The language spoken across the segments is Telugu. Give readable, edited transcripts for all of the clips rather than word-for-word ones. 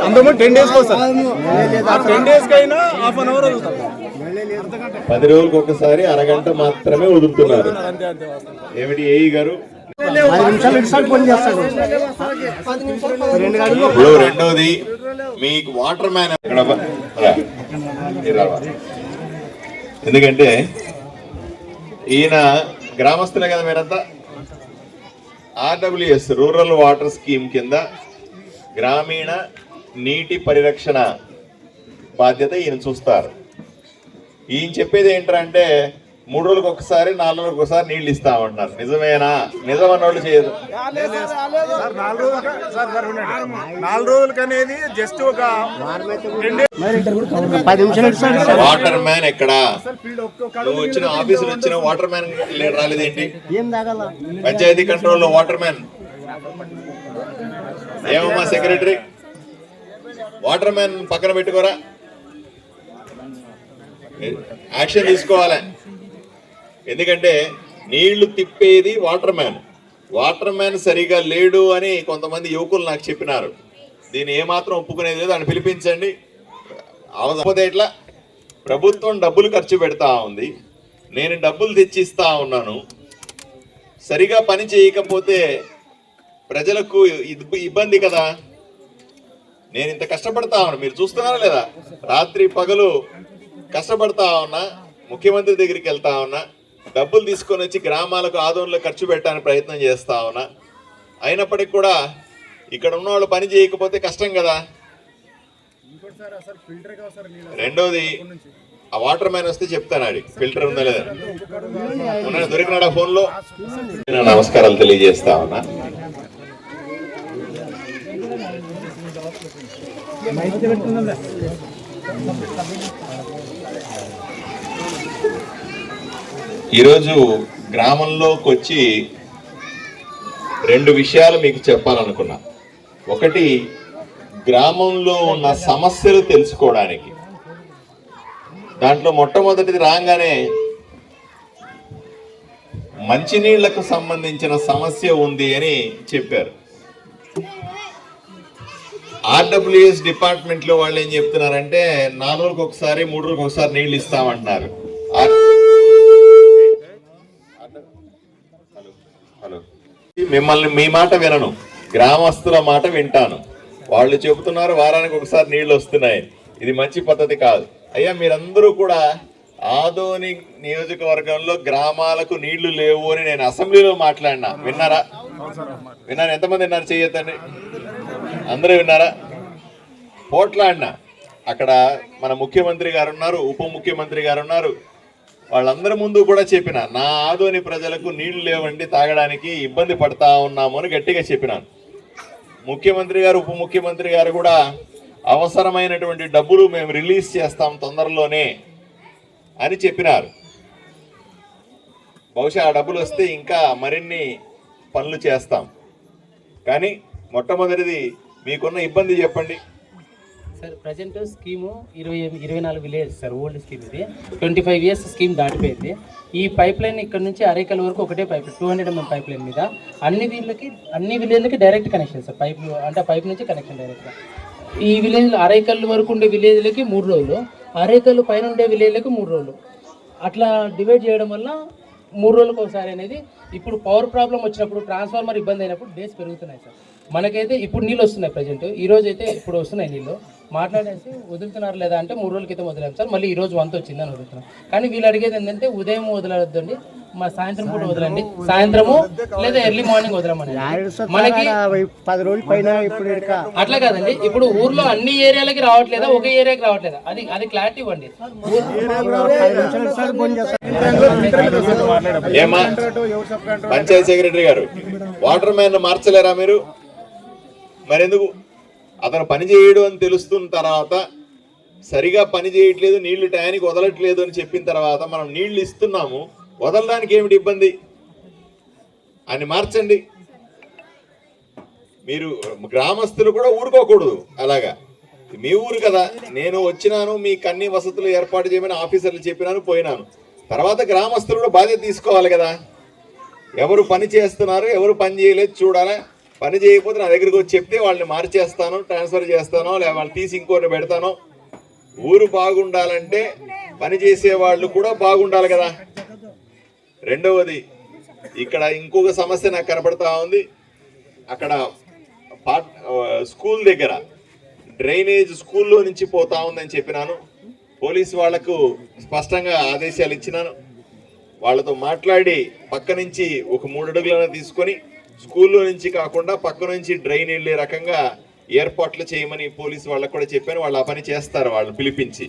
అందరూ 10 days కోసం 10 days కైనా హాఫ్ అన్ అవర్ వదులుతాం. 10 రోజులకు ఒకసారి అరగంట మాత్రమే వదులుతున్నారు. ఏమిటి ఏఈ గారు? ఇప్పుడు రెండోది మీకు వాటర్ మ్యాన్ ఎందుకంటే ఈయన గ్రామస్తులే కదా మీరంతా. RWS రూరల్ వాటర్ స్కీమ్ కింద గ్రామీణ నీటి పరిరక్షణ బాధ్యత ఈయన చూస్తారు. ఈయన చెప్పేది ఏంటంటే 3 రోజులకు ఒకసారి 4 రోజులకు ఒకసారి నీళ్ళు ఇస్తామంటున్నారు. నిజమేనా? నిజం అన్నోళ్ళు చేయదు. 4 రోజులకి అనేది జస్ట్ ఒక వాటర్ మ్యాన్ ఎక్కడా? నువ్వు వచ్చిన ఆఫీసులు వచ్చిన వాటర్ మ్యాన్ రాలేదేంటి? పంచాయతీ కంట్రోల్లో వాటర్ మ్యాన్ ఏమమ్మా సెక్రటరీ? వాటర్ మ్యాన్ పక్కన పెట్టుకోరా, యాక్షన్ తీసుకోవాలి. ఎందుకంటే నీళ్లు తిప్పేది వాటర్ మ్యాన్. వాటర్ మ్యాన్ సరిగా లేడు అని కొంతమంది యువకులు నాకు చెప్పినారు. దీన్ని ఏమాత్రం ఒప్పుకునేది లేదు. అని పిలిపించండి. అవసరపోతే ఎట్లా? ప్రభుత్వం డబ్బులు ఖర్చు పెడతా ఉంది, నేను డబ్బులు తెచ్చిస్తా ఉన్నాను. సరిగా పని చేయకపోతే ప్రజలకు ఇబ్బంది కదా. నేను ఇంత కష్టపడతా ఉన్నా, మీరు చూస్తున్నారా లేదా? రాత్రి పగలు కష్టపడతా ఉన్నా, ముఖ్యమంత్రి దగ్గరికి వెళ్తా ఉన్నా, డబ్బులు తీసుకొని వచ్చి గ్రామాలకు ఆదోళనలో ఖర్చు పెట్టడానికి ప్రయత్నం చేస్తా ఉన్నా. అయినప్పటికీ కూడా ఇక్కడ ఉన్న వాళ్ళు పని చేయకపోతే కష్టం కదా. రెండోది ఆ వాటర్ మ్యాన్ వస్తే చెప్తాను ఆడి ఫిల్టర్ ఉందా లేదా. దొరికినాడా ఫోన్లో? నమస్కారాలు తెలియజేస్తా ఉన్నా. ఈరోజు గ్రామంలోకి వచ్చి 2 విషయాలు మీకు చెప్పాలనుకున్నా. ఒకటి, గ్రామంలో ఉన్న సమస్యలు తెలుసుకోవడానికి. దాంట్లో మొట్టమొదటిది రాగానే మంచినీళ్లకు సంబంధించిన సమస్య ఉంది అని చెప్పారు. RWS డిపార్ట్మెంట్ లో వాళ్ళు ఏం చెప్తున్నారంటే 4 రోజులకు ఒకసారి 3 రోజులకు ఒకసారి నీళ్లు ఇస్తామంటున్నారు. మిమ్మల్ని మీ మాట వినను, గ్రామస్తుల మాట వింటాను. వాళ్ళు చెబుతున్నారు వారానికి ఒకసారి నీళ్లు వస్తున్నాయి. ఇది మంచి పద్ధతి కాదు. అయ్యా మీరందరూ కూడా ఆదోని నియోజకవర్గంలో గ్రామాలకు నీళ్లు లేవు అని నేను అసెంబ్లీలో మాట్లాడినా. విన్నారా? విన్నాను. ఎంతమంది విన్నారు? చెయ్యొద్దండి. అందరూ విన్నారా? పోట్లాడినా. అక్కడ మన ముఖ్యమంత్రి గారు ఉన్నారు, ఉప ముఖ్యమంత్రి గారు ఉన్నారు. వాళ్ళందరి ముందు కూడా చెప్పిన, నా ఆదోని ప్రజలకు నీళ్లు లేవండి, తాగడానికి ఇబ్బంది పడతా ఉన్నాము అని గట్టిగా చెప్పినాను. ముఖ్యమంత్రి గారు ఉప ముఖ్యమంత్రి గారు కూడా అవసరమైనటువంటి డబ్బులు మేము రిలీజ్ చేస్తాం తొందరలోనే అని చెప్పినారు. బహుశా ఆ డబ్బులు వస్తే ఇంకా మరిన్ని పనులు చేస్తాం. కానీ మొట్టమొదటిది మీకున్న ఇబ్బంది చెప్పండి sir. Present scheme 24 village sir, old scheme. ఇది 25 years స్కీమ్ దాటిపోయింది. ఈ పైప్ లైన్ ఇక్కడ నుంచి అరేకల్ వరకు ఒకటే పైప్, 200 mm పైప్ లైన్ మీద అన్ని విలేజ్లకి డైరెక్ట్ కనెక్షన్ సార్. పైప్ అంటే పైప్ నుంచి కనెక్షన్ డైరెక్ట్గా. ఈ విలేజ్ అరేకల్ వరకు ఉండే విలేజ్లకి 3 రోజులు, అరేకల్ పైన ఉండే విలేజ్లకి 3 రోజులు, అట్లా డివైడ్ చేయడం వల్ల 3 రోజులకు ఒకసారి అనేది. ఇప్పుడు పవర్ ప్రాబ్లం వచ్చినప్పుడు, ట్రాన్స్ఫార్మర్ ఇబ్బంది అయినప్పుడు డేస్ పెరుగుతున్నాయి సార్. మనకైతే ఇప్పుడు నీళ్ళు వస్తున్నాయి. ప్రజెంట్ ఈరోజు అయితే ఇప్పుడు వస్తున్నాయి నీళ్ళు. మాట్లాడేసి వదులుతున్నారు లేదా అంటే 3 రోజుల క్రితం వదిలేము సార్, మళ్ళీ ఈరోజు 1 వచ్చిందని వదులుతున్నాం. కానీ వీళ్ళు అడిగేది ఏంటంటే ఉదయం వదలొద్దండి, మా సాయంత్రం పూట వదలండి, సాయంత్రము లేదా ఎర్లీ మార్నింగ్ వదలమని. మనకి 10 రోజుల పైన ఇప్పుడు అట్లా కాదండి. ఇప్పుడు ఊర్లో అన్ని ఏరియాలకి రావట్లేదా, ఒక ఏరియాకి రావట్లేదా, అది క్లారిటీ ఇవ్వండి. ఏమా పంచాయతీ సెక్రటరీ గారు, వాటర్ మ్యాన్ మార్చలేరా మీరు? మరెందుకు? అతను పని చేయడు అని తెలుస్తున్న తర్వాత, సరిగా పని చేయట్లేదు, నీళ్లు టయానికి వదలట్లేదు అని చెప్పిన తర్వాత మనం నీళ్లు ఇస్తున్నాము, వదలడానికి ఏమిటి ఇబ్బంది? అని మార్చండి. మీరు గ్రామస్తులు కూడా ఊరుకోకూడదు. అలాగా మీ ఊరు కదా, నేను వచ్చినాను, మీకు అన్ని వసతులు ఏర్పాటు చేయమని ఆఫీసర్లు చెప్పినాను, పోయినాను. తర్వాత గ్రామస్తులు కూడా బాధ్యత తీసుకోవాలి కదా. ఎవరు పని చేస్తున్నారు, ఎవరు పని చేయలేదు చూడాలి. పని చేయకపోతే నా దగ్గరికి వచ్చి చెప్తే వాళ్ళని మార్చేస్తాను, ట్రాన్స్ఫర్ చేస్తానో, లేదా వాళ్ళు తీసి ఇంకోరిని పెడతాను. ఊరు బాగుండాలంటే పని చేసే వాళ్ళు కూడా బాగుండాలి కదా. రెండవది, ఇక్కడ ఇంకొక సమస్య నాకు కనపడతా ఉంది. అక్కడ స్కూల్ దగ్గర డ్రైనేజ్ స్కూల్లో నుంచి పోతా ఉందని చెప్పినాను. పోలీసు వాళ్లకు స్పష్టంగా ఆదేశాలు ఇచ్చినాను. వాళ్ళతో మాట్లాడి పక్క నుంచి ఒక 3 అడుగులను తీసుకొని స్కూల్లో నుంచి కాకుండా పక్క నుంచి డ్రైన్ వెళ్ళే రకంగా ఏర్పాట్లు చేయమని పోలీసు వాళ్ళకు కూడా చెప్పాను. వాళ్ళు ఆ పని చేస్తారు, వాళ్ళని పిలిపించి.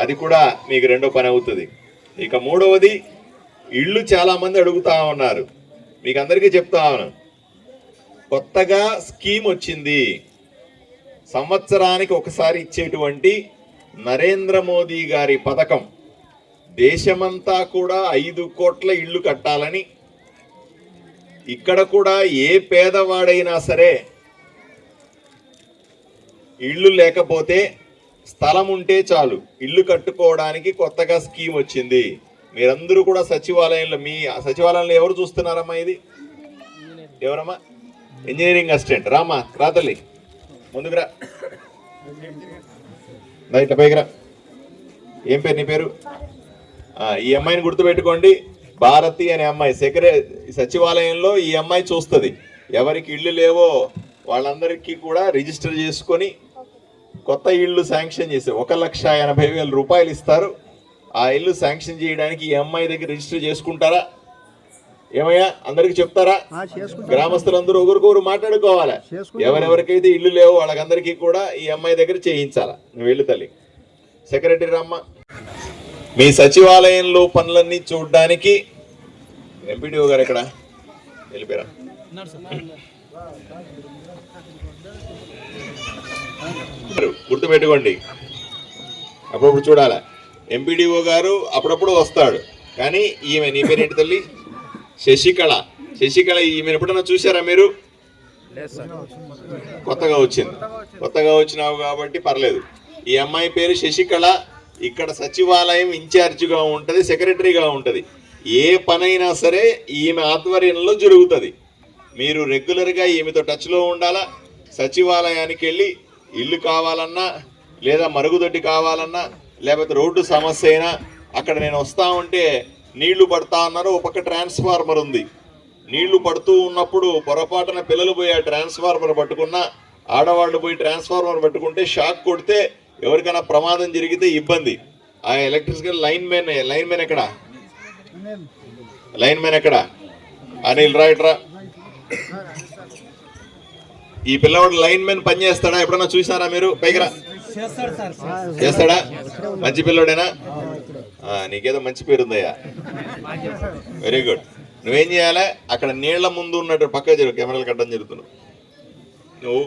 అది కూడా మీకు రెండో పని అవుతుంది. ఇక మూడవది, ఇళ్ళు చాలా మంది అడుగుతా ఉన్నారు. మీకు అందరికీ చెప్తా ఉన్నాను, కొత్తగా స్కీమ్ వచ్చింది. సంవత్సరానికి ఒకసారి ఇచ్చేటువంటి నరేంద్ర మోదీ గారి పథకం. దేశమంతా కూడా 5 కోట్ల ఇళ్ళు కట్టాలని, ఇక్కడ కూడా ఏ పేదవాడైనా సరే ఇళ్ళు లేకపోతే స్థలం ఉంటే చాలు ఇల్లు కట్టుకోవడానికి కొత్తగా స్కీమ్ వచ్చింది. మీరందరూ కూడా సచివాలయంలో, మీ సచివాలయంలో ఎవరు చూస్తున్నారమ్మా? ఇది ఎవరమ్మా? Engineering assistant. రామా, రాతల్లి ముందుకు రా, ఇట్లా పైకి రా. ఏం పేరు నీ పేరు? ఈ అమ్మాయిని గుర్తుపెట్టుకోండి, భారతి అనే అమ్మాయి సచివాలయంలో ఈ అమ్మాయి చూస్తుంది. ఎవరికి ఇళ్ళు లేవో వాళ్ళందరికీ కూడా రిజిస్టర్ చేసుకొని కొత్త ఇళ్ళు శాంక్షన్ చేసి 1,80,000 రూపాయలు ఇస్తారు. ఆ ఇల్లు శాంక్షన్ చేయడానికి ఈ అమ్మాయి దగ్గర రిజిస్టర్ చేసుకుంటారా? ఏమయ్యా, అందరికి చెప్తారా? గ్రామస్తులందరూ ఒకరికొకరు మాట్లాడుకోవాలి. ఎవరెవరికైతే ఇల్లు లేవో వాళ్ళకందరికీ కూడా ఈ అమ్మాయి దగ్గర చేయించాలా. నువ్వు వెళ్ళు తల్లి. సెక్రటరీ రామ్మ, మీ సచివాలయంలో పనులన్నీ చూడడానికి ఎంపీడీఓ గారు ఎక్కడ వెళ్ళిపోయారా? గుర్తుపెట్టుకోండి, అప్పుడప్పుడు చూడాలా. ఎంపీడీఓ గారు అప్పుడప్పుడు వస్తాడు. కానీ ఈమె, నీ పేరేంటి తల్లి? శశికళ. శశికళ, ఈమెను ఎప్పుడన్నా చూసారా మీరు? కొత్తగా వచ్చింది. కొత్తగా వచ్చినావు కాబట్టి పర్లేదు. ఈ అమ్మాయి పేరు శశికళ. ఇక్కడ సచివాలయం ఇన్ఛార్జిగా ఉంటుంది, సెక్రటరీగా ఉంటుంది. ఏ పనైనా సరే ఈమె ఆధ్వర్యంలో జరుగుతుంది. మీరు రెగ్యులర్గా ఈమెతో టచ్లో ఉండాలా. సచివాలయానికి వెళ్ళి ఇల్లు కావాలన్నా, లేదా మరుగుదొడ్డి కావాలన్నా, లేకపోతే రోడ్డు సమస్య అయినా, అక్కడ నేను వస్తా ఉంటే నీళ్లు పడతా ఉన్నారు, ఒక పక్క ట్రాన్స్ఫార్మర్ ఉంది. నీళ్లు పడుతూ ఉన్నప్పుడు పొరపాటున పిల్లలు పోయి ఆ ట్రాన్స్ఫార్మర్ పట్టుకున్నా, ఆడవాళ్ళు పోయి ట్రాన్స్ఫార్మర్ పట్టుకుంటే షాక్ కొడితే ఎవరికైనా ప్రమాదం జరిగితే ఇబ్బంది. ఆ ఎలక్ట్రికల్ లైన్ మ్యాన్ ఎక్కడ? అనిల్ రా. ఈ పిల్లవాడు లైన్ మ్యాన్ పని చేస్తాడా? ఎప్పుడన్నా చూసారా మీరు? పైకి రా. చేస్తాడా? మంచి పిల్లవాడేనా? నీకేదో మంచి పేరుందయ్యా, వెరీ గుడ్. నువ్వేం చేయాలి, అక్కడ నీళ్ల ముందు ఉన్నట్టు పక్క జరుగు, కెమెరాలు కట్టడం జరుగుతున్నావు. నువ్వు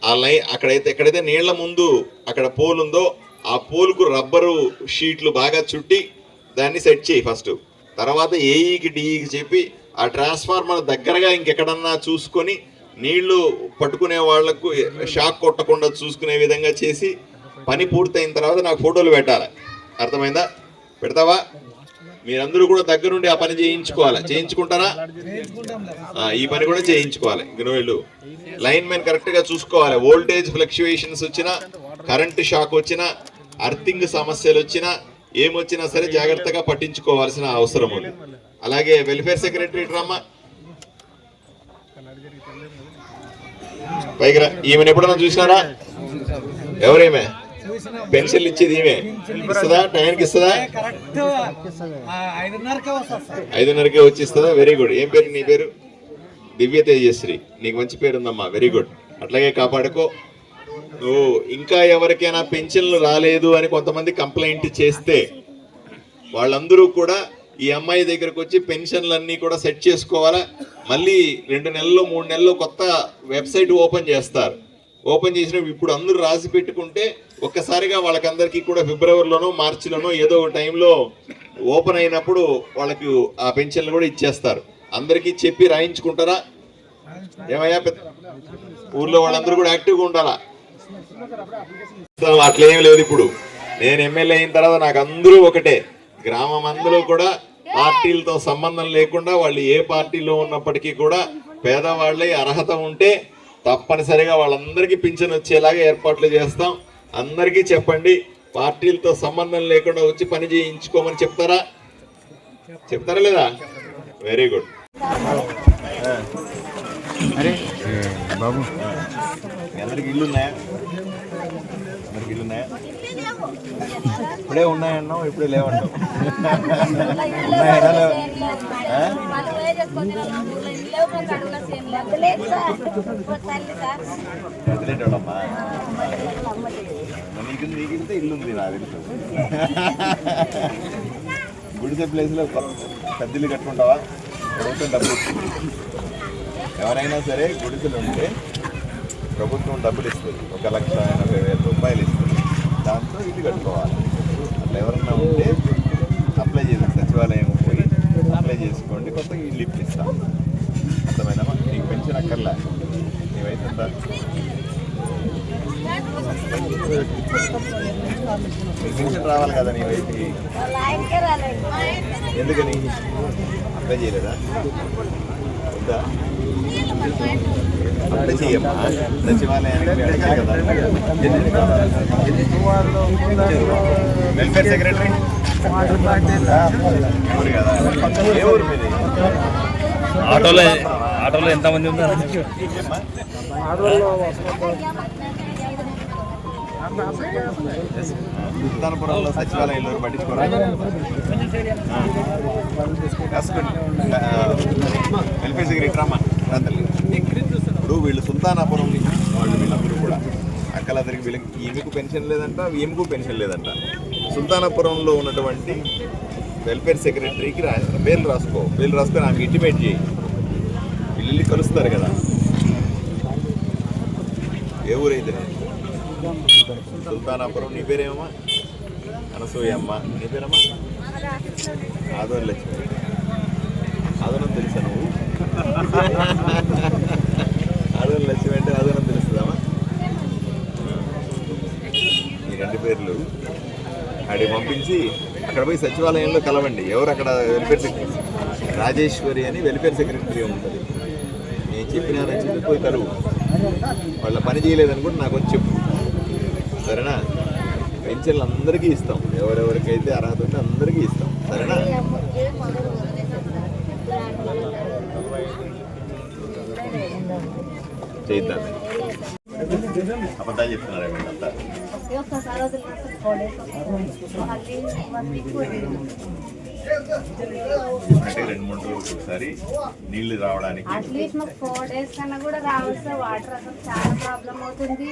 ఆ లైన్ ఎక్కడైతే నీళ్ల ముందు అక్కడ పోల్ ఉందో ఆ పోల్కు రబ్బరు షీట్లు బాగా చుట్టి దాన్ని సెట్ చేయి ఫస్ట్. తర్వాత ఏఈకి డిఈకి చెప్పి ఆ ట్రాన్స్ఫార్మర్ దగ్గరగా ఇంకెక్కడన్నా చూసుకొని నీళ్లు పట్టుకునే వాళ్లకు షాక్ కొట్టకుండా చూసుకునే విధంగా చేసి పని పూర్తయిన తర్వాత నాకు ఫోటోలు పెట్టాలి. అర్థమైందా? పెడతావా? మీరందరూ కూడా దగ్గరుండి ఆ పని చేయించుకోవాలి. చేయించుకుంటారా? ఈ పని కూడా చేయించుకోవాలి. వీళ్ళు లైన్ మ్యాన్ కరెక్ట్ గా చూసుకోవాలి. వోల్టేజ్ ఫ్లక్చుయేషన్స్ వచ్చినా, కరెంటు షాక్ వచ్చినా, అర్థింగ్ సమస్యలు వచ్చినా, ఏమొచ్చినా సరే జాగ్రత్తగా పట్టించుకోవాల్సిన అవసరం ఉంది. అలాగే వెల్ఫేర్ సెక్రటరీ డ్రామా పైగా ఈమెను ఎప్పుడన్నా చూసినారా? ఎవరేమే పెన్షన్లు ఇచ్చేది? ఈమె ఇస్తుందా? టైంకి ఇస్తుందా? 5:30కే వచ్చి ఇస్తుందా? Very good. ఏం పేరు నీ పేరు? దివ్య తేజశ్రీ. నీకు మంచి పేరు ఉందమ్మా, వెరీ గుడ్. అట్లాగే కాపాడుకో. నువ్వు ఇంకా ఎవరికైనా పెన్షన్లు రాలేదు అని కొంతమంది కంప్లైంట్ చేస్తే వాళ్ళందరూ కూడా ఈ అమ్మాయి దగ్గరకు వచ్చి పెన్షన్లన్నీ కూడా సెట్ చేసుకోవాలా. మళ్ళీ 2 నెలలు 3 నెలలు కొత్త వెబ్సైట్ ఓపెన్ చేస్తారు. ఓపెన్ చేసినప్పుడు ఇప్పుడు అందరూ రాసి పెట్టుకుంటే ఒక్కసారిగా వాళ్ళకందరికీ కూడా ఫిబ్రవరిలోనో మార్చిలోనో ఏదో ఒక టైంలో ఓపెన్ అయినప్పుడు వాళ్ళకి ఆ పెన్షన్లు కూడా ఇచ్చేస్తారు. అందరికీ చెప్పి రాయించుకుంటారా? ఏమయ్యా, ఊర్లో వాళ్ళందరూ కూడా యాక్టివ్గా ఉండాలా. అట్లేం లేదు. ఇప్పుడు నేను ఎమ్మెల్యే అయిన తర్వాత నాకు అందరూ ఒకటే. గ్రామం అందరూ కూడా పార్టీలతో సంబంధం లేకుండా వాళ్ళు ఏ పార్టీలో ఉన్నప్పటికీ కూడా పేదవాళ్ళే అర్హత ఉంటే తప్పనిసరిగా వాళ్ళందరికీ పింఛన్ వచ్చేలాగా ఏర్పాట్లు చేస్తాం. అందరికీ చెప్పండి, పార్టీలతో సంబంధం లేకుండా వచ్చి పని చేయించుకోమని చెప్తారా లేదా? Very good. అరే బాబు, అందరికి ఇల్లు ఉన్నాయా? అందరికి ఇల్లు ఉన్నాయా? ఇప్పుడే ఉన్నాయన్నావు, ఇప్పుడే లేవన్నావు. ఉన్నాయా లేవా? వదిలేటోళ్ళమ్మా, నీకు ఇల్లు ఉంది నాకు తెలుసు. గుడిసె ప్లేస్లో పెద్దలు కట్టుకుంటావా? ప్రభుత్వం డబ్బులు ఎవరైనా సరే గుడిసెలు ఉంటే ప్రభుత్వం డబ్బులు ఇస్తుంది, 1,80,000 రూపాయలు ఇస్తుంది. దాంతో ఇల్లు కట్టుకోవాలి. అట్లా ఎవరన్నా ఉంటే అప్లై చేసి సచివాలయం పోయి అప్లై చేసుకోండి, కొత్తగా ఇల్లు ఇప్పిస్తాం. అర్థమైందమ్మా? నీకు పెన్షన్ అక్కర్లే, నీ వయసు ఎంత? నీకు పెన్షన్ రావాలి కదా నీ వయసుకి. ఎందుకని అప్లై చేయలేదా? వద్దా? అప్లై చేయమ్మా, సచివాలయానికి అడగాలి కదా. వెల్ఫేర్ సెక్రటరీ ఎవరు కదా? ఏ ఊరు మీది? ఆటోలో ఎంతమంది ఉన్నారు? సుల్తానపురంలో సచివాలయంలో పట్టించుకోరా? వెల్ఫేర్ సెక్రటరీ అమ్మా. ఇప్పుడు వీళ్ళు సుల్తానాపురం వాళ్ళు, వీళ్ళందరూ కూడా అక్కలందరికీ వీళ్ళకి ఈమెకు పెన్షన్ లేదంట, ఈమెకు పెన్షన్ లేదంట. సుల్తానాపురంలో ఉన్నటువంటి వెల్ఫేర్ సెక్రటరీకి పేర్లు రాసుకొని ఆమెకి ఇంటిమేట్ చేయి. వీళ్ళు కలుస్తారు కదా. ఏ ఊరైతే? సుల్తానాపురం. నీ పేరేమమ్మా? అనసూయ అమ్మ. నీ పేరమ్మా? ఆదోని లక్ష్మి. ఆదోనం తెలుసా నువ్వు? ఆదోని లక్ష్మి అంటే ఆదోనం తెలుస్తుందమ్మా? ఈ 2 పేర్లు అడిగి పంపించి అక్కడ పోయి సచివాలయంలో కలవండి. ఎవరు అక్కడ వెల్ఫేర్ సెక్రటరీ? రాజేశ్వరి అని వెల్ఫేర్ సెక్రటరీ ఉంటుంది. నేను చెప్పినానని చెప్పి పోయి కలువు. వాళ్ళ పని చేయలేదనుకుంటే నాకు వచ్చి చెప్పు, సరేనా? పెన్షన్లు అందరికీ ఇస్తాం, ఎవరెవరికైతే అర్హత ఉంటే అందరికీ ఇస్తాం, సరేనా? చేద్దాం. అబద్ధాలు చెప్తున్నారా వీళ్ళంతా? అంటే 2-3 రోజులు ఒకసారి నీళ్లు రావడానికి అట్లీస్ట్ మాకు 4 days కన్నా కూడా రావచ్చు సార్. వాటర్ అసలు చాలా ప్రాబ్లం అవుతుంది.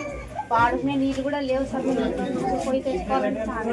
వాడుకునే నీళ్ళు కూడా లేవు సార్. పోయి తెచ్చుకోవాలంటే చాలా